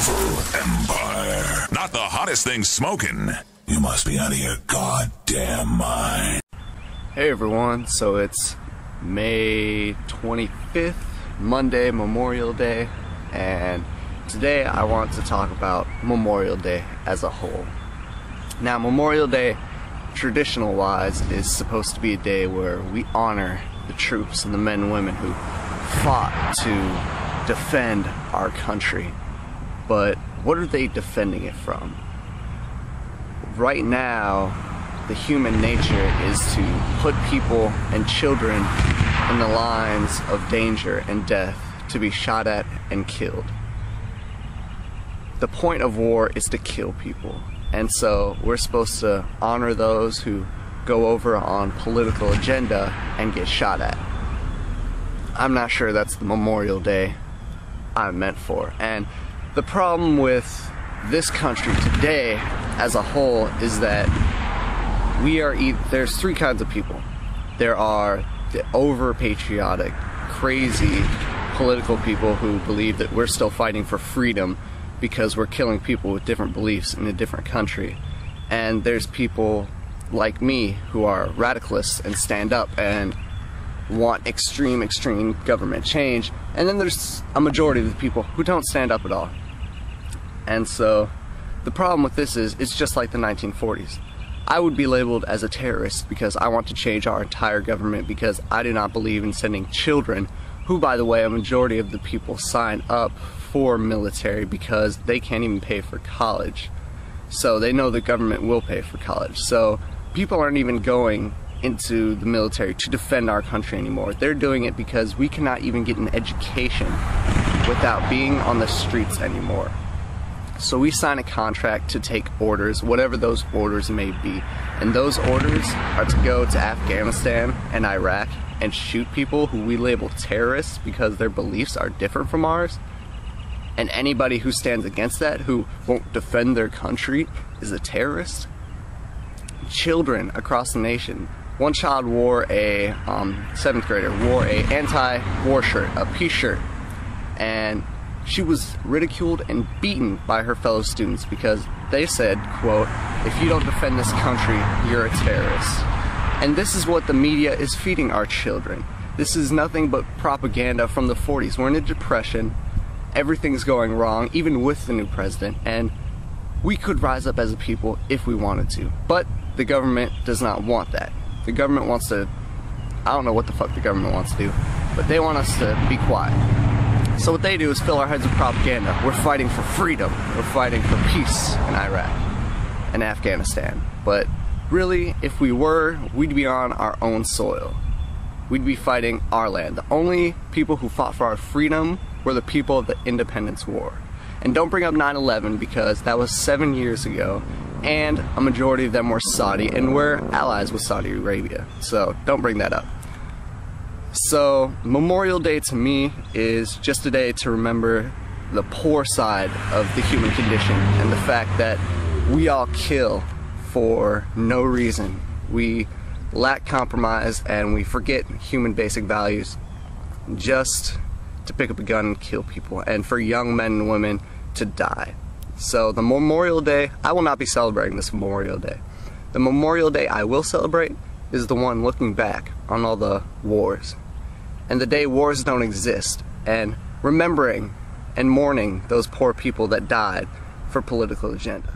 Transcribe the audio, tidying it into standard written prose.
evil empire. Not the hottest thing smoking. You must be out of your goddamn mind. Hey everyone, so it's May 25th, Monday, Memorial Day, and today I want to talk about Memorial Day as a whole. Now, Memorial Day, traditional-wise, is supposed to be a day where we honor the troops and the men and women who fought to defend our country. But what are they defending it from? Right now, the human nature is to put people and children in the lines of danger and death to be shot at and killed. The point of war is to kill people, and so we're supposed to honor those who go over on political agenda and get shot at. I'm not sure that's the Memorial Day I'm meant for, and the problem with this country today as a whole is that there's three kinds of people. There are the over-patriotic, crazy political people who believe that we're still fighting for freedom because we're killing people with different beliefs in a different country. And there's people like me who are radicalists and stand up and want extreme government change. And then there's a majority of the people who don't stand up at all. And so the problem with this is it's just like the 1940s. I would be labeled as a terrorist because I want to change our entire government because I do not believe in sending children, who, by the way, a majority of the people sign up for military because they can't even pay for college. So they know the government will pay for college. So people aren't even going into the military to defend our country anymore. They're doing it because we cannot even get an education without being on the streets anymore. So we sign a contract to take orders, whatever those orders may be. And those orders are to go to Afghanistan and Iraq and shoot people who we label terrorists because their beliefs are different from ours. And anybody who stands against that, who won't defend their country, is a terrorist. Children across the nation. One child wore a, 7th grader, wore a anti-war shirt, a peace shirt. And she was ridiculed and beaten by her fellow students because they said, quote, "If you don't defend this country, you're a terrorist." And this is what the media is feeding our children. This is nothing but propaganda from the 40s. We're in a depression. Everything's going wrong, even with the new president. And we could rise up as a people if we wanted to. But the government does not want that. The government wants to, I don't know what the fuck the government wants to do, but they want us to be quiet. So what they do is fill our heads with propaganda. We're fighting for freedom. We're fighting for peace in Iraq and Afghanistan. But really, if we were, we'd be on our own soil. We'd be fighting our land. The only people who fought for our freedom were the people of the Independence War. And don't bring up 9/11 because that was 7 years ago, and a majority of them were Saudi, and we're allies with Saudi Arabia. So don't bring that up. So Memorial Day to me is just a day to remember the poor side of the human condition and the fact that we all kill for no reason. We lack compromise and we forget human basic values just to pick up a gun and kill people, and for young men and women to die. So the Memorial Day, I will not be celebrating this Memorial Day. The Memorial Day I will celebrate is the one looking back on all the wars. And the day wars don't exist, and remembering and mourning those poor people that died for political agenda.